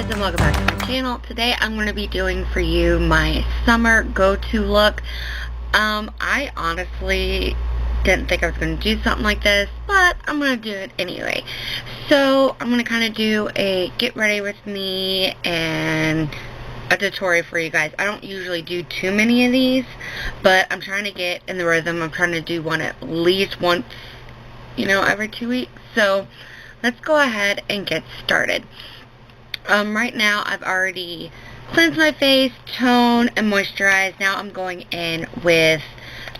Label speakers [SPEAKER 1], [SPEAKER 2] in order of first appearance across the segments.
[SPEAKER 1] guys, and welcome back to my channel. Today I'm going to be doing for you my summer go-to look. I honestly didn't think I was going to do something like this, but I'm going to do it anyway. So I'm going to kind of do a get ready with me and a tutorial for you guys. I don't usually do too many of these, but I'm trying to get in the rhythm. I'm trying to do one at least once, every 2 weeks. So let's go ahead and get started. Right now I've already cleansed my face, toned, and moisturized. Now I'm going in with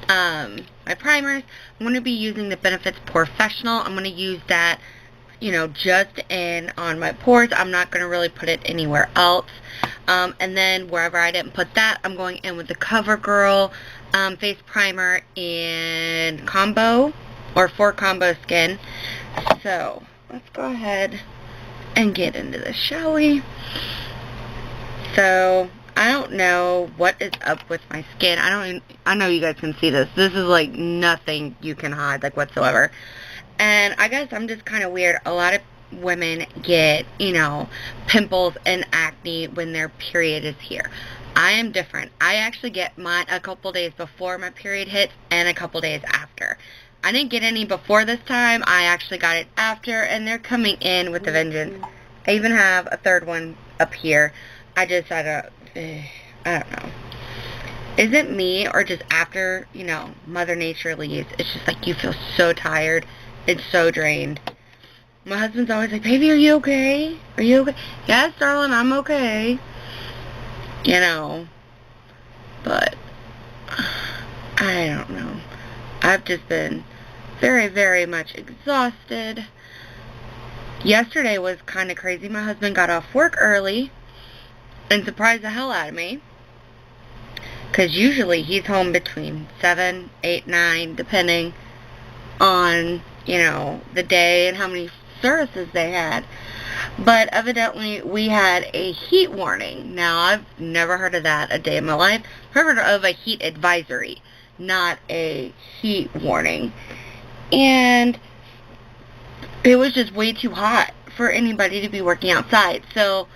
[SPEAKER 1] my primers. I'm going to be using the Benefits Professional. I'm going to use that, just in on my pores. I'm not going to really put it anywhere else. And then wherever I didn't put that, I'm going in with the CoverGirl face primer in combo, or for combo skin. So let's go ahead and get into this, shall we? So I don't know what is up with my skin. I know you guys can see this. This is like nothing you can hide, like, whatsoever. And I guess I'm just kind of weird. A lot of women get, pimples and acne when their period is here. I am different. I actually get mine a couple days before my period hits and a couple days after. I didn't get any before this time. I actually got it after, and they're coming in with a vengeance. I even have a third one up here. I don't know. Is it me, or just after, Mother Nature leaves, it's just like you feel so tired and so drained. My husband's always like, baby, are you okay? Are you okay? Yes, darling, I'm okay. But I don't know. I've just been very, very much exhausted. Yesterday was kind of crazy. My husband got off work early and surprised the hell out of me. Because usually he's home between 7, 8, 9, depending on, the day and how many services they had. But evidently we had a heat warning. Now, I've never heard of that a day in my life. I've heard of a heat advisory, not a heat warning. And it was just way too hot for anybody to be working outside. So,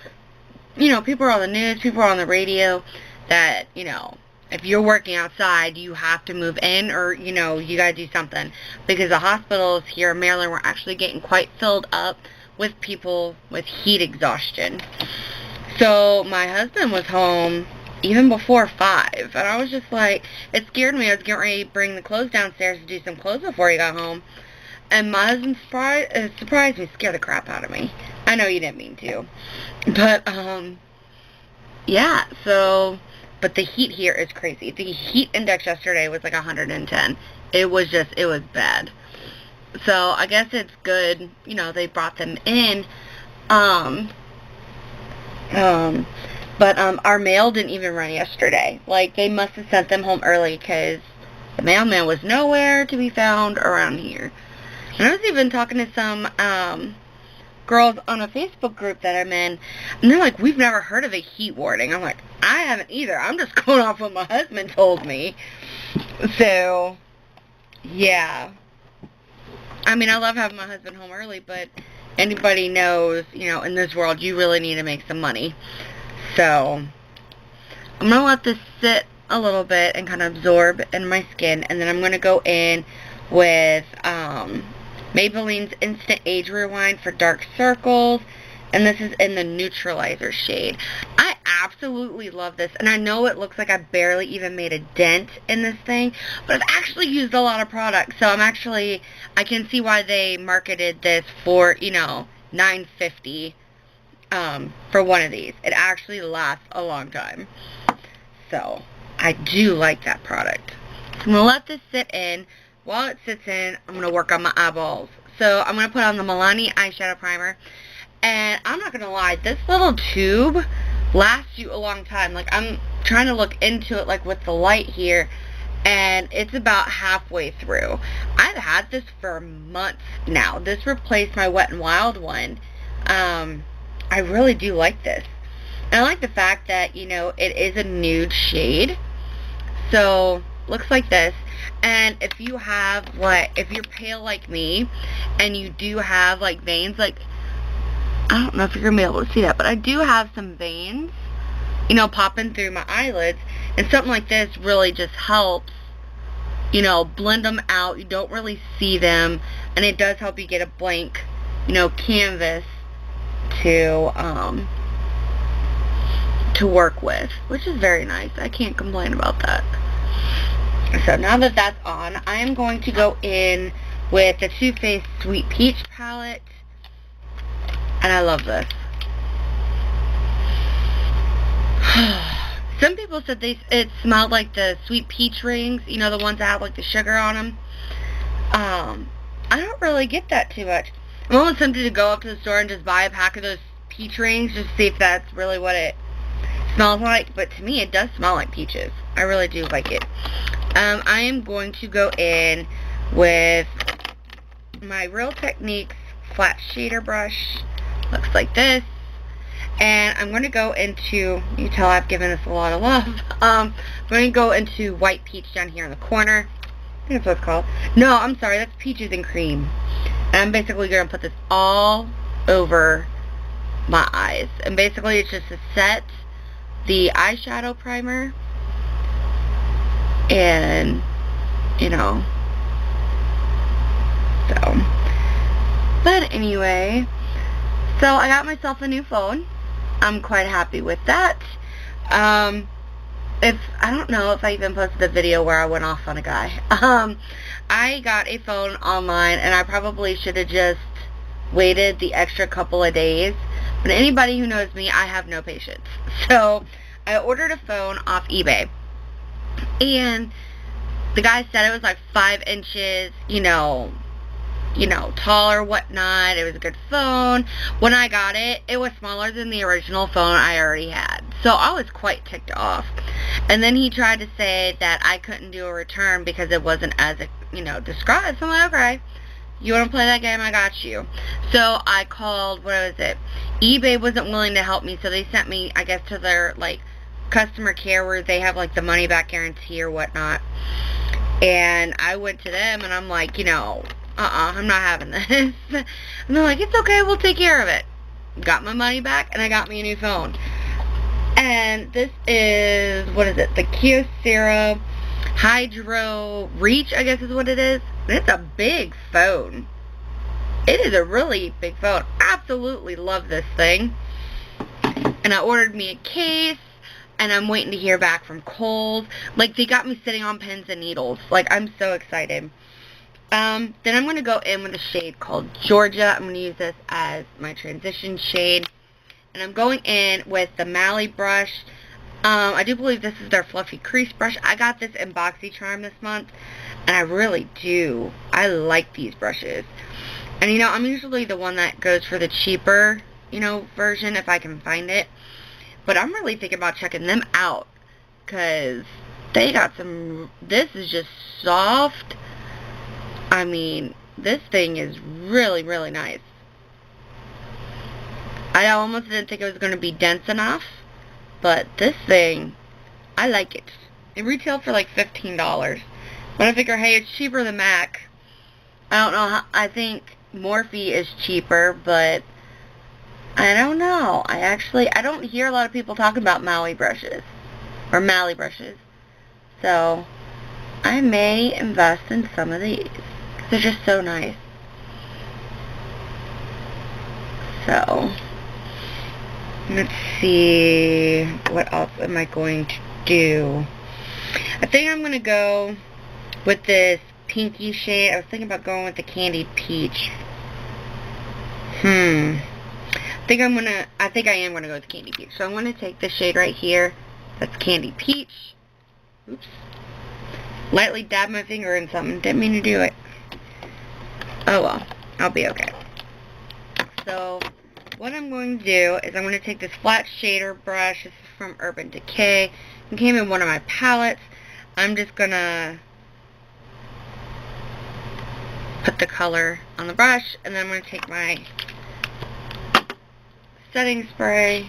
[SPEAKER 1] people are on the news, people are on the radio that, if you're working outside, you have to move in, or, you gotta do something. Because the hospitals here in Maryland were actually getting quite filled up with people with heat exhaustion. So my husband was home even before 5, and I was just like, it scared me. I was getting ready to bring the clothes downstairs to do some clothes before he got home, and my husband surprised me, scared the crap out of me. I know you didn't mean to, but yeah. So, but the heat here is crazy. The heat index yesterday was like 110. It was bad. So I guess it's good, they brought them in. But our mail didn't even run yesterday. Like, they must have sent them home early, because the mailman was nowhere to be found around here. And I was even talking to some girls on a Facebook group that I'm in, and they're like, we've never heard of a heat warning. I'm like, I haven't either. I'm just going off what my husband told me. So, yeah. I mean, I love having my husband home early, but anybody knows, in this world, you really need to make some money. So, I'm going to let this sit a little bit and kind of absorb in my skin, and then I'm going to go in with Maybelline's Instant Age Rewind for dark circles, and this is in the Neutralizer shade. I absolutely love this, and I know it looks like I barely even made a dent in this thing, but I've actually used a lot of products, so I can see why they marketed this for, $9.50 for one of these. It actually lasts a long time. So, I do like that product. So I'm going to let this sit in. While it sits in, I'm going to work on my eyeballs. So, I'm going to put on the Milani eyeshadow primer. And I'm not going to lie, this little tube lasts you a long time. Like, I'm trying to look into it, like, with the light here, and it's about halfway through. I've had this for months now. This replaced my Wet n Wild one. I really do like this. And I like the fact that, it is a nude shade. So, looks like this. And if you if you're pale like me, and you do have, like, veins, like, I don't know if you're going to be able to see that, but I do have some veins, you know, popping through my eyelids. And something like this really just helps, you know, blend them out. You don't really see them. And it does help you get a blank, you know, canvas to work with, which is very nice. I can't complain about that. So now that that's on, I am going to go in with the Too Faced Sweet Peach palette. And I love this. Some people said it smelled like the sweet peach rings, you know, the ones that have like the sugar on them. I don't really get that too much. I'm almost tempted to go up to the store and just buy a pack of those peach rings just to see if that's really what it smells like. But to me, it does smell like peaches. I really do like it. I am going to go in with my Real Techniques flat shader brush. Looks like this. And I'm going to go into, you can tell I've given this a lot of love. I'm going to go into White Peach down here in the corner. I think that's what it's called. No, I'm sorry, that's Peaches and Cream. And I'm basically going to put this all over my eyes. And basically it's just to set the eyeshadow primer. And, you know. So. But anyway. So I got myself a new phone. I'm quite happy with that. I don't know if I even posted a video where I went off on a guy. I got a phone online, and I probably should have just waited the extra couple of days. But anybody who knows me, I have no patience. So I ordered a phone off eBay, and the guy said it was like 5 inches, you know, tall or whatnot. It was a good phone. When I got it, it was smaller than the original phone I already had. So I was quite ticked off. And then he tried to say that I couldn't do a return because it wasn't as, you know, described. So I'm like, okay, you want to play that game? I got you. So I called, what was it? eBay wasn't willing to help me, so they sent me, I guess, to their, like, customer care where they have, like, the money back guarantee or whatnot. And I went to them, and I'm like, you know, I'm not having this. And they're like, it's okay, we'll take care of it. Got my money back, and I got me a new phone. And this is, what is it? The Kyocera Hydro Reach, I guess is what it is. And it's a big phone. It is a really big phone. Absolutely love this thing. And I ordered me a case, and I'm waiting to hear back from Kohl's. Like, they got me sitting on pins and needles. Like, I'm so excited. Then I'm going to go in with a shade called Georgia. I'm going to use this as my transition shade. And I'm going in with the Mally brush. I do believe this is their fluffy crease brush. I got this in BoxyCharm this month. And I really do. I like these brushes. And, you know, I'm usually the one that goes for the cheaper, you know, version if I can find it. But I'm really thinking about checking them out. Because they got some... This is just soft. I mean, this thing is really, really nice. I almost didn't think it was going to be dense enough, but this thing, I like it. It retailed for like $15. But I figure, hey, it's cheaper than MAC. I don't know how, I think Morphe is cheaper, but I don't know. I don't hear a lot of people talking about Maui brushes, or Mally brushes. So, I may invest in some of these. They're just so nice. So, let's see, what else am I going to do? I think I'm going to go with this pinky shade. I was thinking about going with the Candied Peach. I think I am going to go with the Candied Peach. So I'm going to take this shade right here. That's Candied Peach. Oops. Lightly dab my finger in something. Didn't mean to do it. Oh well, I'll be okay. So, what I'm going to do is I'm going to take this flat shader brush. This is from Urban Decay. It came in one of my palettes. I'm just going to put the color on the brush, and then I'm going to take my setting spray.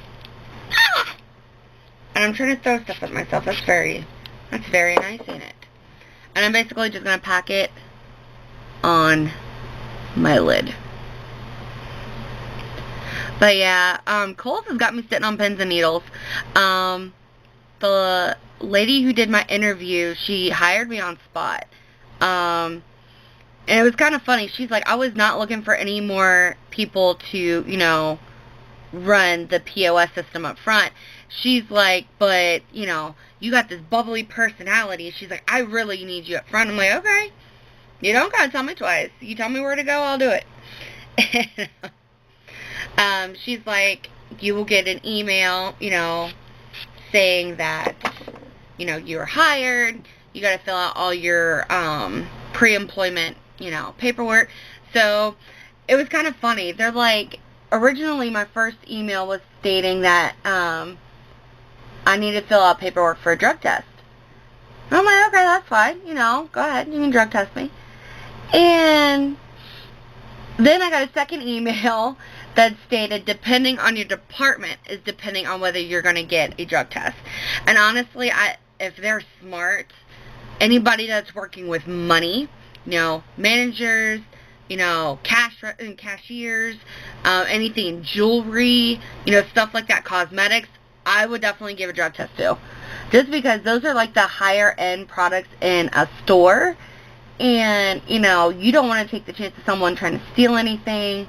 [SPEAKER 1] And I'm trying to throw stuff at myself. That's very nice, ain't it? And I'm basically just going to pack it on my lid. But yeah, Kohl's has got me sitting on pins and needles. The lady who did my interview, she hired me on spot. And it was kind of funny. She's like, I was not looking for any more people to, you know, run the POS system up front. She's like, but, you know, you got this bubbly personality. She's like, I really need you up front. I'm like, okay. You don't gotta tell me twice. You tell me where to go, I'll do it. She's like, you will get an email, you know, saying that, you know, you were hired. You gotta fill out all your pre-employment, you know, paperwork. So it was kind of funny. They're like, originally my first email was stating that I need to fill out paperwork for a drug test. And I'm like, okay, that's fine. You know, go ahead. You can drug test me. And then I got a second email that stated, depending on your department, is depending on whether you're going to get a drug test. And honestly, if they're smart, anybody that's working with money, you know, managers, you know, cashiers, anything, jewelry, you know, stuff like that, cosmetics, I would definitely give a drug test to. Just because those are like the higher end products in a store. And, you know, you don't want to take the chance of someone trying to steal anything,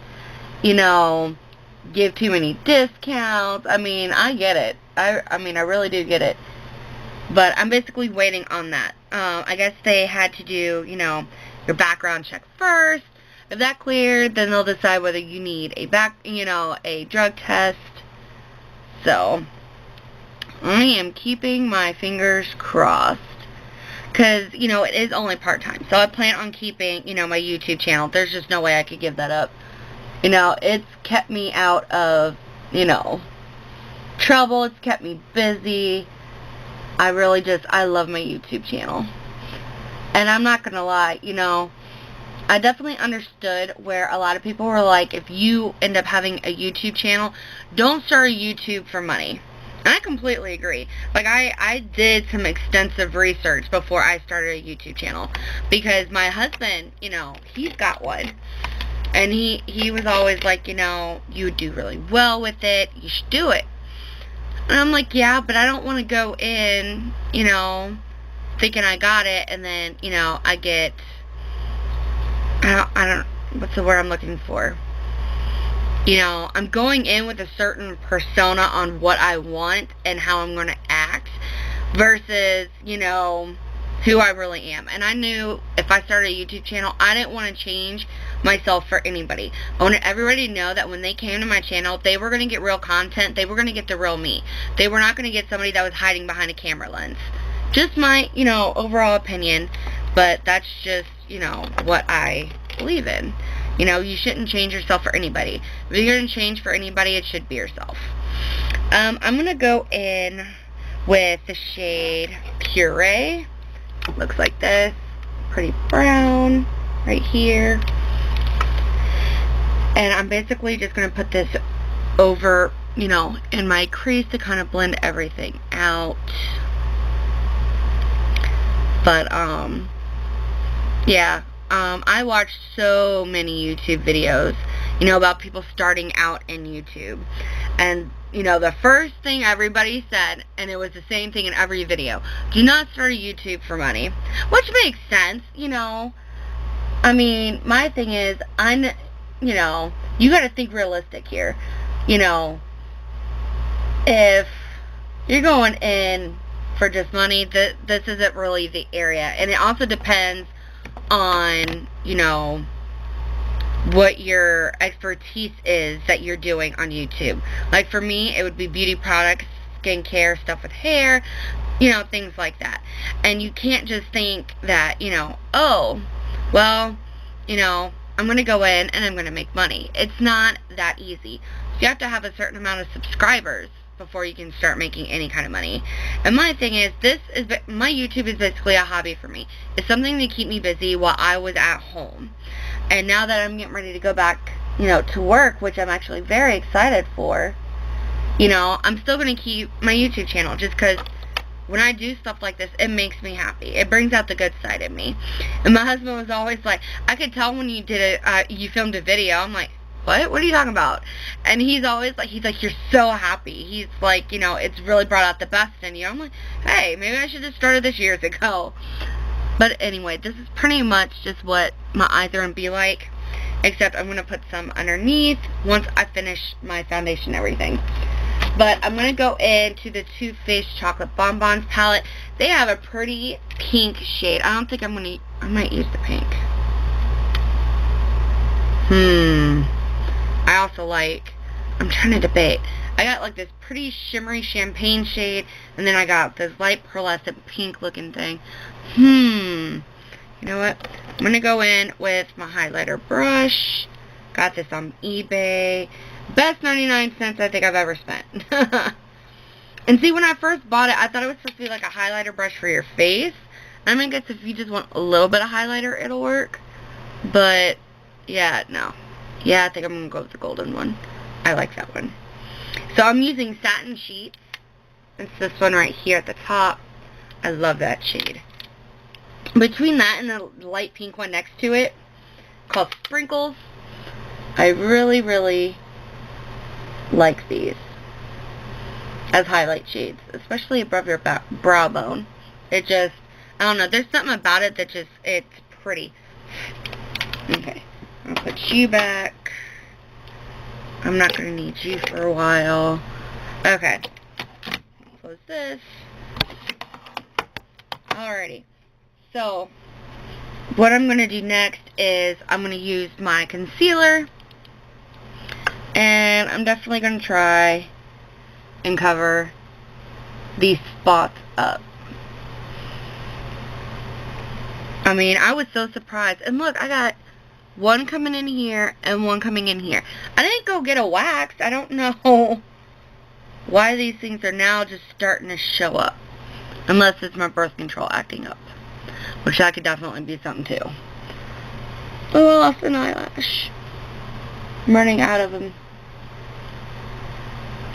[SPEAKER 1] you know, give too many discounts. I mean, I get it. I mean, I really do get it. But I'm basically waiting on that. I guess they had to do, you know, your background check first. If that cleared, then they'll decide whether you need a drug test. So, I am keeping my fingers crossed. Because, you know, it is only part-time. So I plan on keeping, you know, my YouTube channel. There's just no way I could give that up. You know, it's kept me out of, you know, trouble. It's kept me busy. I love my YouTube channel. And I'm not going to lie, you know, I definitely understood where a lot of people were like, if you end up having a YouTube channel, don't start a YouTube for money. And I completely agree. Like, I did some extensive research before I started a YouTube channel. Because my husband, you know, he's got one. And he was always like, you know, you do really well with it. You should do it. And I'm like, yeah, but I don't want to go in, you know, thinking I got it. And then, you know, I don't, what's the word I'm looking for? You know, I'm going in with a certain persona on what I want and how I'm going to act versus, you know, who I really am. And I knew if I started a YouTube channel, I didn't want to change myself for anybody. I wanted everybody to know that when they came to my channel, they were going to get real content. They were going to get the real me. They were not going to get somebody that was hiding behind a camera lens. Just my, you know, overall opinion. But that's just, you know, what I believe in. You know, you shouldn't change yourself for anybody. If you're going to change for anybody, it should be yourself. I'm going to go in with the shade Puree. Looks like this. Pretty brown right here. And I'm basically just going to put this over, you know, in my crease to kind of blend everything out. But, yeah. I watched so many YouTube videos, you know, about people starting out in YouTube. And, you know, the first thing everybody said, and it was the same thing in every video, do not start a YouTube for money. Which makes sense, you know. I mean, my thing is, you know, you gotta think realistic here. You know, if you're going in for just money, this isn't really the area. And it also depends on, you know, what your expertise is that you're doing on YouTube. Like for me, it would be beauty products, skincare, stuff with hair, you know, things like that. And you can't just think that, you know, oh, well, you know, I'm going to go in and I'm going to make money. It's not that easy. You have to have a certain amount of subscribers before you can start making any kind of money. And my thing is, my YouTube is basically a hobby for me. It's something to keep me busy while I was at home. And now that I'm getting ready to go back, you know, to work, which I'm actually very excited for, you know, I'm still going to keep my YouTube channel just because when I do stuff like this, it makes me happy. It brings out the good side of me. And my husband was always like, I could tell when you did you filmed a video. I'm like, what are you talking about? And he's always like, you're so happy. He's like, you know, it's really brought out the best in you. I'm like, hey, maybe I should have started this years ago. But anyway, this is pretty much just what my eyes are going to be like, except I'm going to put some underneath once I finish my foundation and everything. But I'm going to go into the Too Faced Chocolate Bonbons palette. They have a pretty pink shade. I don't think I might use the pink. I also like, I'm trying to debate. I got like this pretty shimmery champagne shade, and then I got this light pearlescent pink looking thing. You know what? I'm going to go in with my highlighter brush. Got this on eBay. Best 99 cents I think I've ever spent. And see, when I first bought it, I thought it was supposed to be like a highlighter brush for your face. I mean, I guess if you just want a little bit of highlighter, it'll work. But, yeah, no. Yeah, I think I'm going to go with the golden one. I like that one. So I'm using Satin Sheets. It's this one right here at the top. I love that shade. Between that and the light pink one next to it, called Sprinkles, I really, really like these as highlight shades, especially above your brow bone. It just, I don't know, there's something about it that just, it's pretty. Okay, I'll put you back. I'm not going to need you for a while. Okay, close this. Alrighty, so what I'm going to do next is I'm going to use my concealer, and I'm definitely going to try and cover these spots up. I mean, I was so surprised. And look, I got one coming in here and one coming in here. I didn't go get a wax. I don't know why these things are now just starting to show up. Unless it's my birth control acting up. Which that could definitely be something too. Oh, I lost an eyelash. I'm running out of them.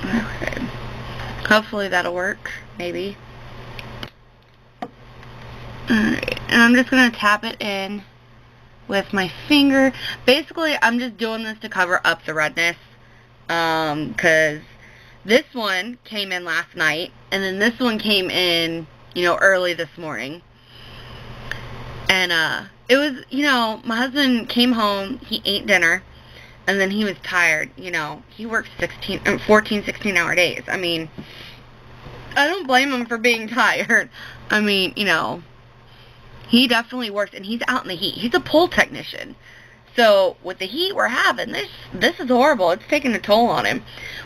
[SPEAKER 1] Okay. Hopefully that'll work. Maybe. Alright. And I'm just going to tap it in with my finger. Basically, I'm just doing this to cover up the redness. Because this one came in last night. And then this one came in, you know, early this morning. And, it was, you know, my husband came home, he ate dinner, and then he was tired, you know. He works 14, 16-hour days. I mean, I don't blame him for being tired. I mean, you know, he definitely works, and he's out in the heat. He's a pool technician. So, with the heat we're having, this is horrible. It's taking a toll on him.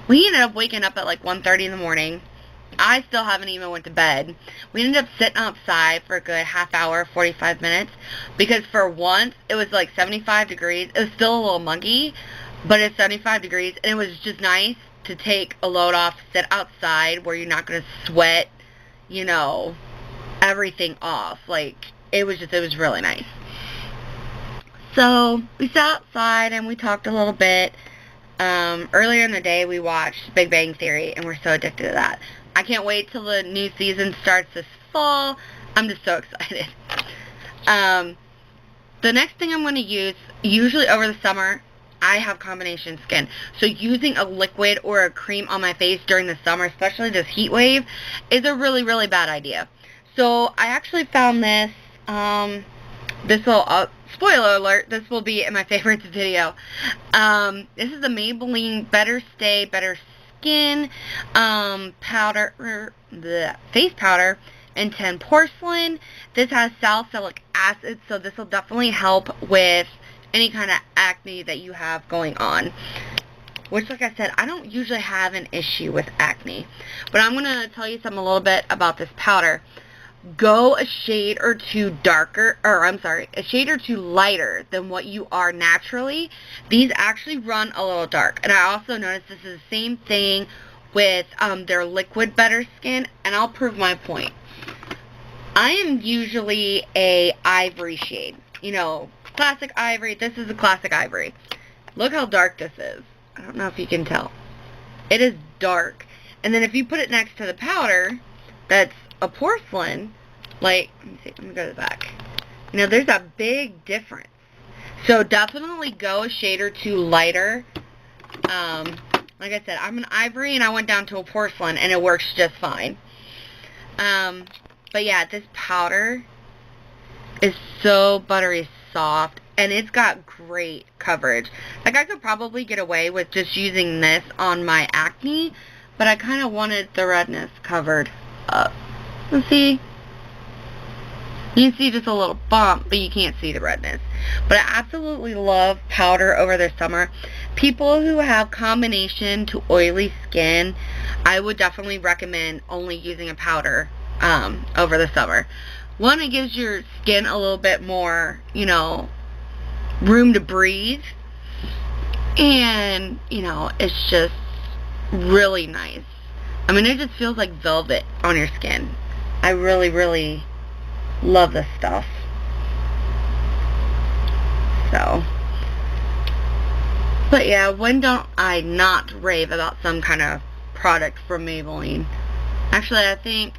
[SPEAKER 1] We ended up waking up at like 1:30 in the morning. I still haven't even went to bed. We ended up sitting outside for a good half hour, 45 minutes, because for once, it was like 75 degrees. It was still a little muggy, but it's 75 degrees, and it was just nice to take a load off, sit outside where you're not going to sweat, you know, everything off. Like, it was really nice. So, we sat outside and we talked a little bit. Earlier in the day, we watched Big Bang Theory, and we're so addicted to that. I can't wait till the new season starts this fall. I'm just so excited. The next thing I'm going to use, usually over the summer, I have combination skin. So using a liquid or a cream on my face during the summer, especially this heat wave, is a really, really bad idea. So I actually found this. This will, spoiler alert, this will be in my favorites video. This is the Maybelline Better Stay, Better Skin powder, face powder in 10 porcelain. This has salicylic acid, so this will definitely help with any kind of acne that you have going on. Which, like I said, I don't usually have an issue with acne. But I'm going to tell you something a little bit about this powder. Go a shade or two darker, or I'm sorry, a shade or two lighter than what you are naturally. These actually run a little dark. And I also noticed this is the same thing with their liquid Better Skin, and I'll prove my point. I am usually a ivory shade. You know, classic ivory. This is a classic ivory. Look how dark this is. I don't know if you can tell. It is dark. And then if you put it next to the powder, that's a porcelain, like, let me see, let me go to the back. You know, there's a big difference. So definitely go a shade or two lighter. Like I said, I'm an ivory and I went down to a porcelain and it works just fine. But yeah, this powder is so buttery soft and it's got great coverage. Like I could probably get away with just using this on my acne, but I kind of wanted the redness covered up. Let's see. You can see just a little bump, but you can't see the redness. But I absolutely love powder over the summer. People who have combination to oily skin, I would definitely recommend only using a powder over the summer. One, it gives your skin a little bit more, you know, room to breathe. And, you know, it's just really nice. I mean, it just feels like velvet on your skin. I really, really love this stuff. So, but yeah, when don't I not rave about some kind of product from Maybelline? Actually, I think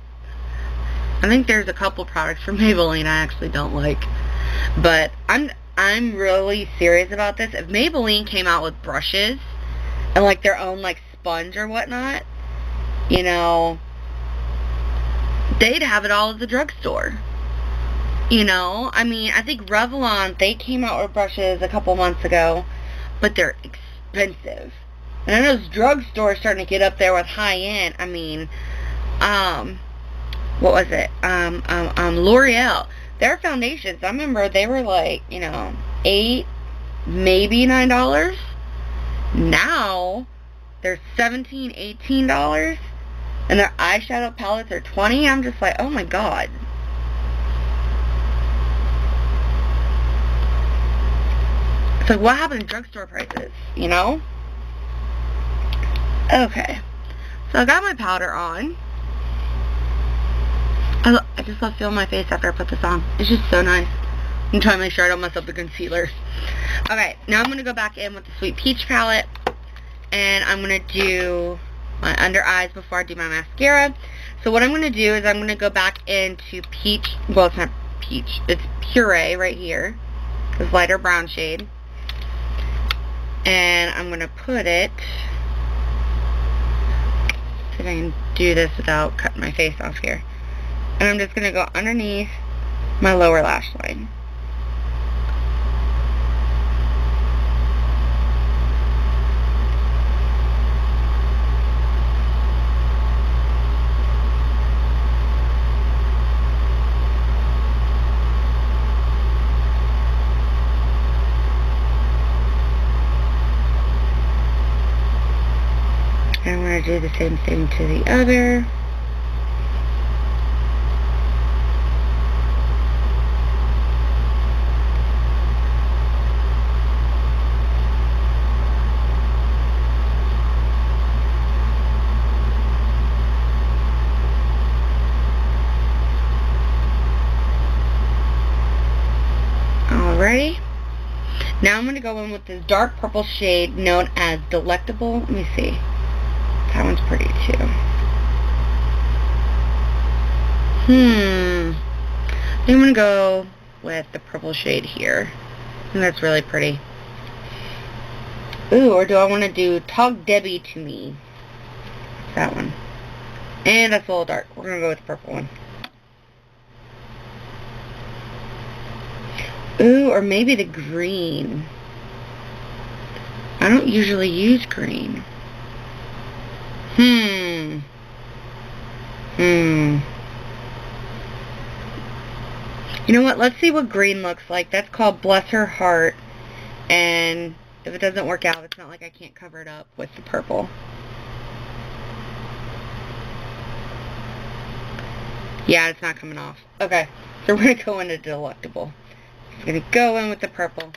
[SPEAKER 1] there's a couple products from Maybelline I actually don't like. But I'm really serious about this. If Maybelline came out with brushes and like their own like sponge or whatnot, you know, they'd have it all at the drugstore. You know, I mean, I think Revlon, they came out with brushes a couple months ago, but they're expensive. And I know this drugstore is starting to get up there with high-end. I mean, what was it? L'Oreal. Their foundations, I remember they were like, you know, $8, maybe $9. Now, they're $17, $18. And their eyeshadow palettes are $20. I'm just like, oh my god. So what happened to drugstore prices, you know? Okay. So I got my powder on. I just love feeling my face after I put this on. It's just so nice. I'm trying to make sure I don't mess up the concealer. Okay, now I'm going to go back in with the Sweet Peach palette. And I'm going to do my under eyes before I do my mascara. So what I'm going to do is I'm going to go back into Peach. Well, it's not Peach. It's Puree right here. This lighter brown shade. And I'm going to put it, see if I can do this without cutting my face off here. And I'm just going to go underneath my lower lash line. And I'm going to do the same thing to the other. Alrighty. Now I'm going to go in with this dark purple shade known as Delectable. Let me see. That one's pretty too. I think I'm going to go with the purple shade here. I think that's really pretty. Ooh, or do I want to do Talk Debbie to Me? That one. And that's a little dark. We're going to go with the purple one. Ooh, or maybe the green. I don't usually use green. You know what? Let's see what green looks like. That's called Bless Her Heart. And if it doesn't work out, it's not like I can't cover it up with the purple. Yeah, it's not coming off. Okay, so we're going to go into Delectable. I'm going to go in with the purple.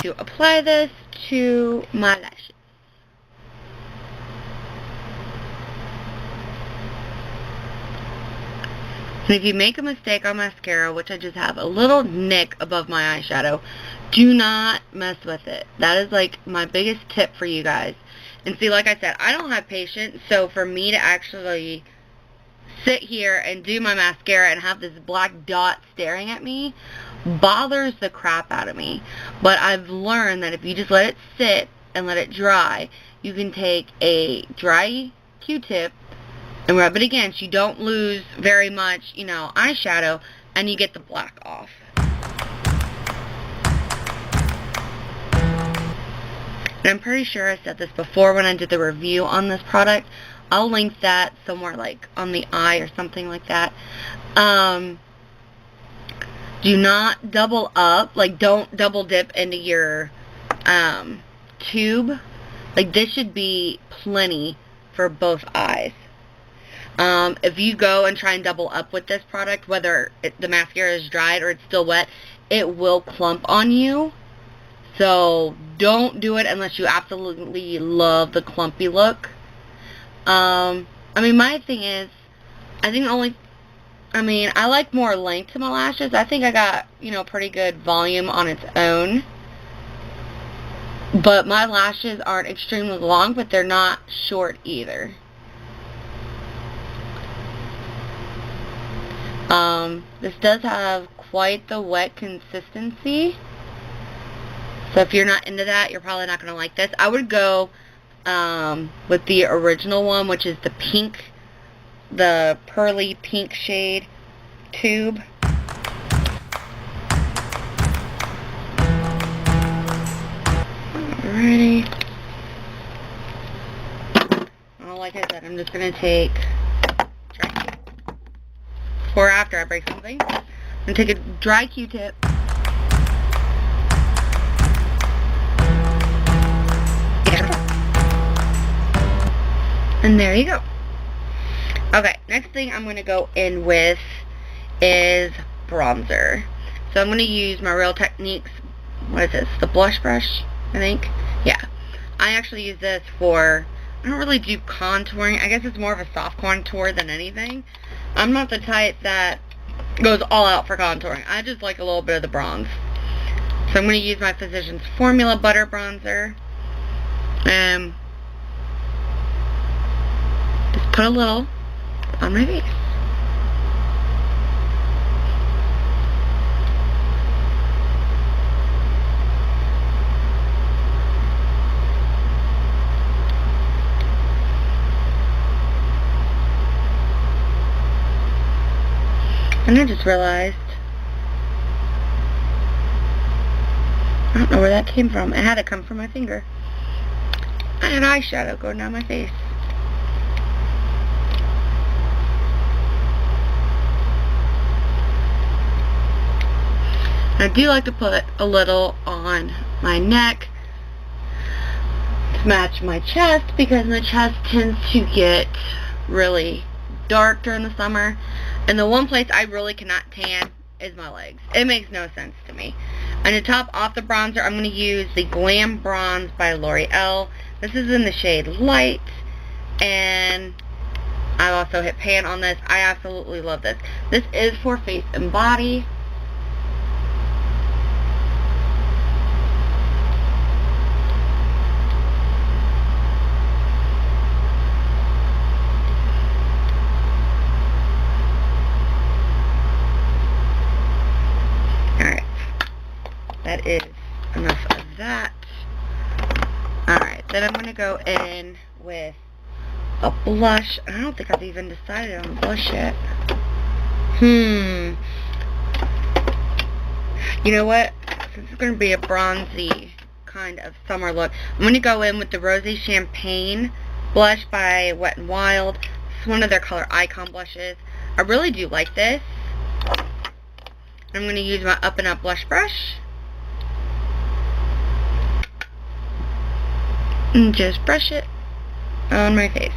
[SPEAKER 1] To apply this to my lashes. And if you make a mistake on mascara, which I just have a little nick above my eyeshadow, do not mess with it. That is like my biggest tip for you guys. And see, like I said, I don't have patience, so for me to actually sit here and do my mascara and have this black dot staring at me bothers the crap out of me. But I've learned that if you just let it sit and let it dry, you can take a dry Q-tip and rub it against. You don't lose very much, you know, eyeshadow, and you get the black off. And I'm pretty sure I said this before when I did the review on this product. I'll link that somewhere, like on the eye or something like that. Do not double up. Like, don't double dip into your tube. Like, this should be plenty for both eyes. If you go and try and double up with this product, whether the mascara is dried or it's still wet, it will clump on you. So don't do it unless you absolutely love the clumpy look. I mean, my thing is, I like more length to my lashes. I think I got, you know, pretty good volume on its own. But my lashes aren't extremely long, but they're not short either. This does have quite the wet consistency. So if you're not into that, you're probably not going to like this. I would go with the original one, which is the pink, the pearly pink shade tube. Alrighty. Well, like I said, I'm just going to take, before or after I break something, I'm going to take a dry Q-tip. And there you go. Okay, next thing I'm going to go in with is bronzer. So I'm going to use my Real Techniques, what is this, the blush brush, I think? Yeah. I actually use this for, I don't really do contouring. I guess it's more of a soft contour than anything. I'm not the type that goes all out for contouring. I just like a little bit of the bronze. So I'm going to use my Physicians Formula Butter Bronzer. Just put a little on my face. And I just realized, I don't know where that came from. It had to come from my finger. I had eyeshadow going down my face. I do like to put a little on my neck to match my chest, because my chest tends to get really dark during the summer. And the one place I really cannot tan is my legs. It makes no sense to me. And to top off the bronzer, I'm going to use the Glam Bronze by L'Oreal. This is in the shade Light. And I also hit pan on this. I absolutely love this. This is for face and body. That is enough of that. Alright, then I'm going to go in with a blush. I don't think I've even decided on a blush yet. You know what? Since it's going to be a bronzy kind of summer look, I'm going to go in with the Rosé Champagne blush by Wet n Wild. It's one of their color icon blushes. I really do like this. I'm going to use my Up and Up blush brush. And just brush it on my face.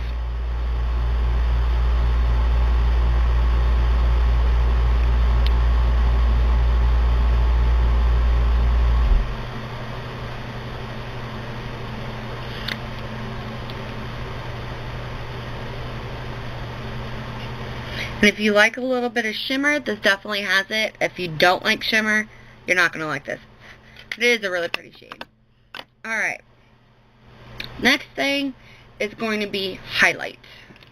[SPEAKER 1] And if you like a little bit of shimmer, this definitely has it. If you don't like shimmer, you're not going to like this. It is a really pretty shade. Alright. Next thing is going to be highlight.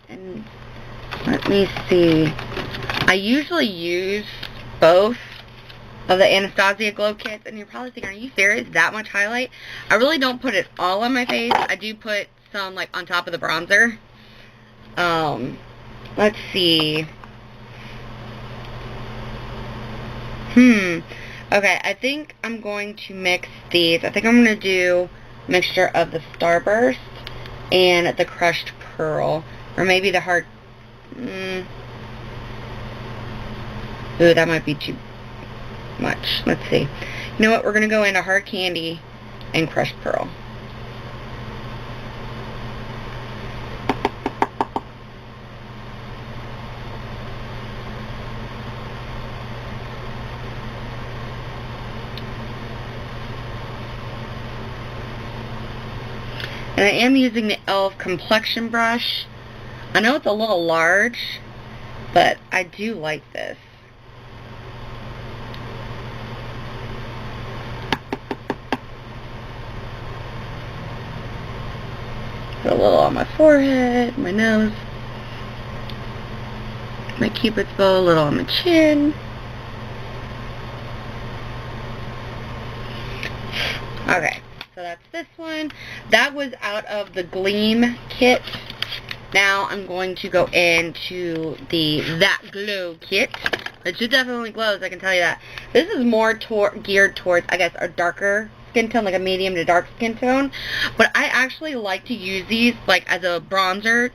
[SPEAKER 1] And let me see. I usually use both of the Anastasia Glow Kits, and you're probably thinking, are you serious? That much highlight? I really don't put it all on my face. I do put some, like, on top of the bronzer. Let's see. Okay, I think I'm going to mix these. I think I'm going to do a mixture of the Starburst and the Crushed Pearl. Or maybe the Hard... Ooh, that might be too much. Let's see. You know what? We're going to go into Hard Candy and Crushed Pearl. And I am using the e.l.f. complexion brush. I know it's a little large, but I do like this. Put a little on my forehead, my nose, my cupid's bow, a little on my chin. Okay. So that's this one. That was out of the Gleam kit. Now I'm going to go into the That Glow kit. It definitely glows, I can tell you that. This is more geared towards, I guess, a darker skin tone, like a medium to dark skin tone. But I actually like to use these, like, as a bronzer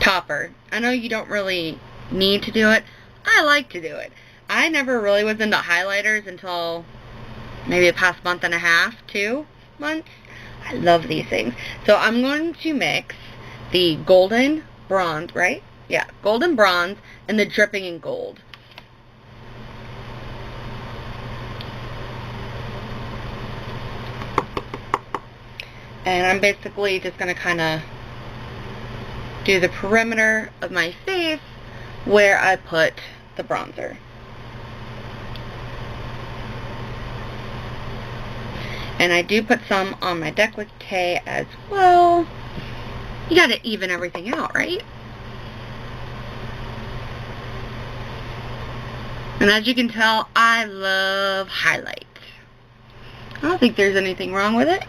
[SPEAKER 1] topper. I know you don't really need to do it. I like to do it. I never really was into highlighters until maybe the past month and a half, 2 months. I love these things. So I'm going to mix the golden bronze, right? Yeah, golden bronze and the dripping in gold. And I'm basically just going to kind of do the perimeter of my face where I put the bronzer. And I do put some on my décolleté as well. You gotta even everything out, right? And as you can tell, I love highlight. I don't think there's anything wrong with it.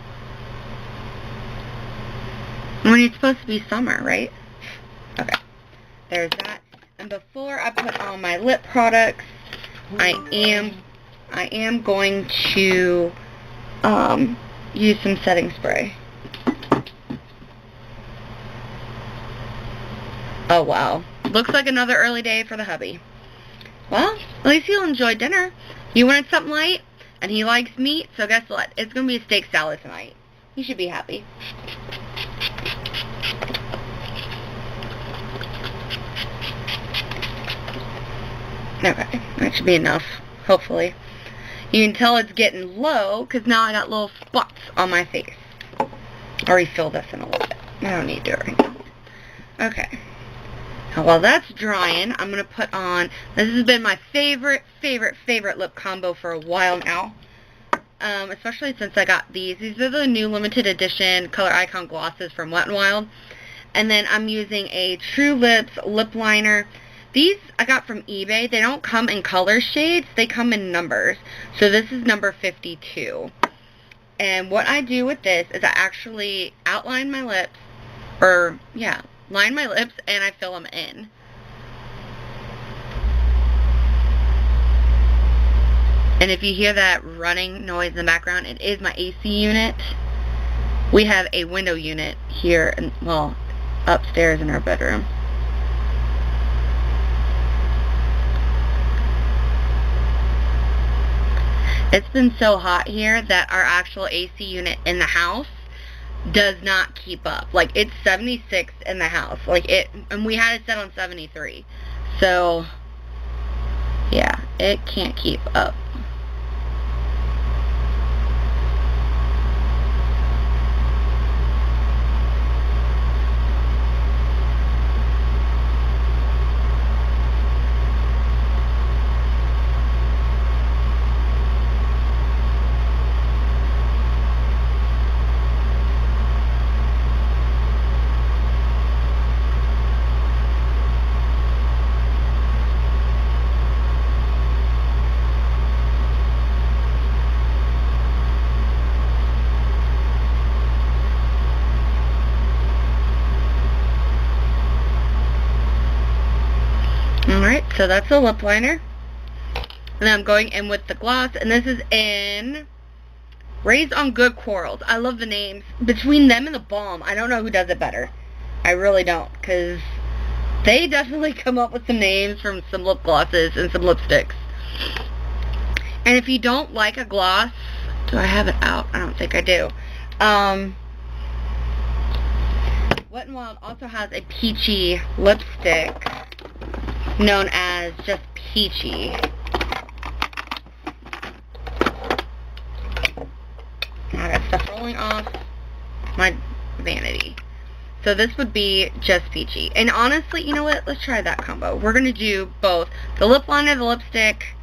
[SPEAKER 1] I mean, it's supposed to be summer, right? Okay. There's that. And before I put on my lip products, I am going to use some setting spray. Oh wow, looks like another early day for the hubby. Well, at least he'll enjoy dinner. He wanted something light, and he likes meat, so guess what? It's going to be a steak salad tonight. He should be happy. Okay, that should be enough, hopefully. You can tell it's getting low, because now I got little spots on my face. I'll refill this in a little bit. I don't need to do it right now. Okay. Now, while that's drying, I'm going to put on, this has been my favorite lip combo for a while now. Especially since I got these. These are the new limited edition Color Icon glosses from Wet n Wild. And then I'm using a True Lips lip liner. These I got from eBay. They don't come in color shades. They come in numbers. So this is number 52. And what I do with this is I actually outline my lips. Or, yeah, line my lips and I fill them in. And if you hear that running noise in the background, it is my AC unit. We have a window unit here, well, upstairs in our bedroom. It's been so hot here that our actual AC unit in the house does not keep up. Like, it's 76 in the house. Like, and we had it set on 73. So, yeah, it can't keep up. So that's a lip liner. And then I'm going in with the gloss, and this is in Raised on Good Corals. I love the names. Between them and the Balm, I don't know who does it better. I really don't, because they definitely come up with some names from some lip glosses and some lipsticks. And if you don't like a gloss, do I have it out? I don't think I do. Wet n Wild also has a peachy lipstick known as just Peachy. I got stuff rolling off my vanity. So this would be just Peachy. And honestly, you know what? Let's try that combo. We're going to do both the lip liner, the lipstick,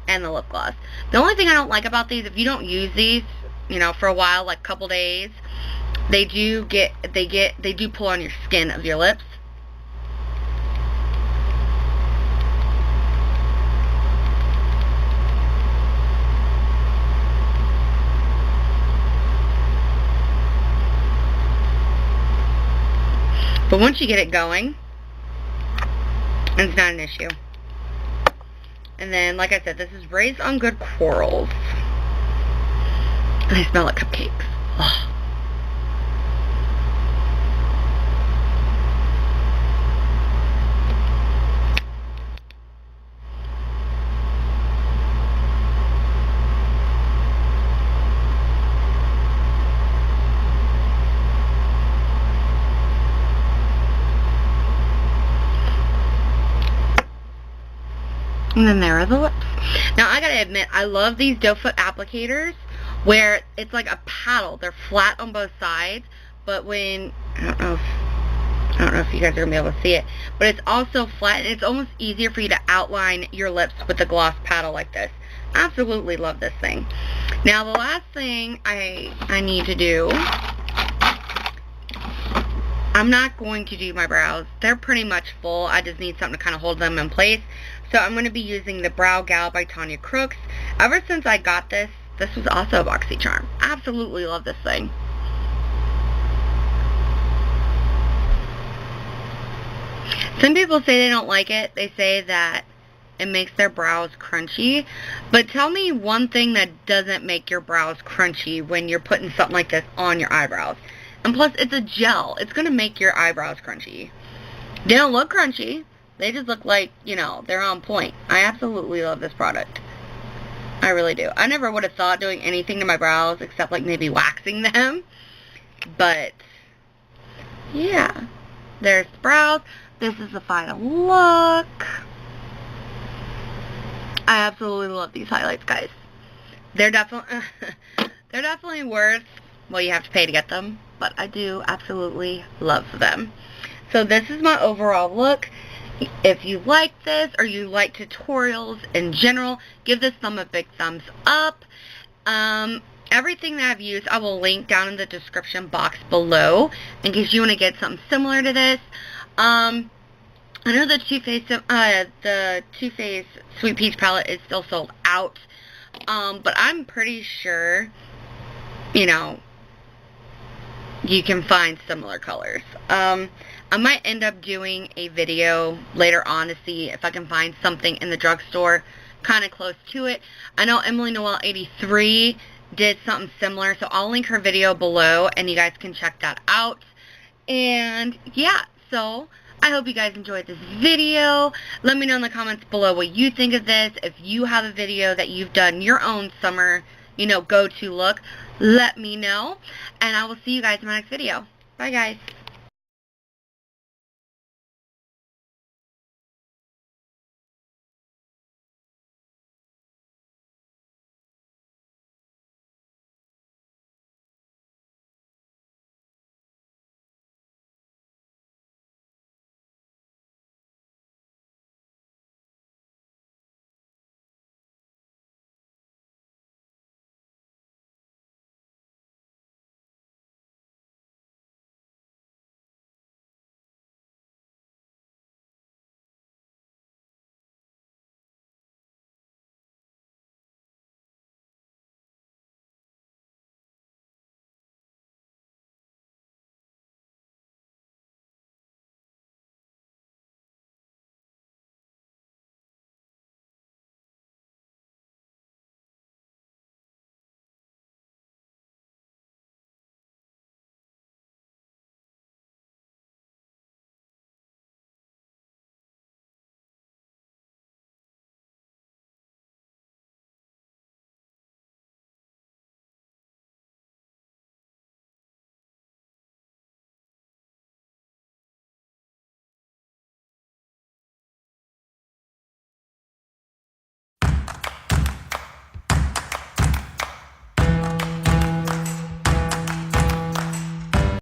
[SPEAKER 1] and the lip gloss. The only thing I don't like about these, if you don't use these, you know, for a while, like a couple days, they do pull on your skin of your lips. But once you get it going, it's not an issue. And then, like I said, this is Raised on Good Corals. And they smell like cupcakes. Ugh. And then there are the lips. Now, I gotta admit, I love these doe foot applicators where it's like a paddle. They're flat on both sides, but when, I don't know if you guys are gonna be able to see it, but it's also flat, and it's almost easier for you to outline your lips with the gloss paddle like this. Absolutely love this thing. Now, the last thing I need to do, I'm not going to do my brows. They're pretty much full. I just need something to kind of hold them in place. So I'm going to be using the Brow Gal by Tanya Crooks. Ever since I got this was also a BoxyCharm. Absolutely love this thing. Some people say they don't like it. They say that it makes their brows crunchy. But tell me one thing that doesn't make your brows crunchy when you're putting something like this on your eyebrows. And plus, it's a gel. It's going to make your eyebrows crunchy. They don't look crunchy. They just look like, you know, they're on point. I absolutely love this product. I really do. I never would have thought doing anything to my brows except like maybe waxing them. But, yeah. There's the brows. This is the final look. I absolutely love these highlights, guys. They're definitely worth what you have to pay to get them. But I do absolutely love them. So this is my overall look. If you like this or you like tutorials in general, give this thumb a big thumbs up. Everything that I've used I will link down in the description box below in case you want to get something similar to this. I know the Too Faced Sweet Peach palette is still sold out, but I'm pretty sure, you know, you can find similar colors. I might end up doing a video later on to see if I can find something in the drugstore kind of close to it. I know Emily Noel 83 did something similar, so I'll link her video below and you guys can check that out. And yeah, so I hope you guys enjoyed this video. Let me know in the comments below what you think of this. If you have a video that you've done your own summer, you know, go-to look, let me know. And I will see you guys in my next video. Bye, guys.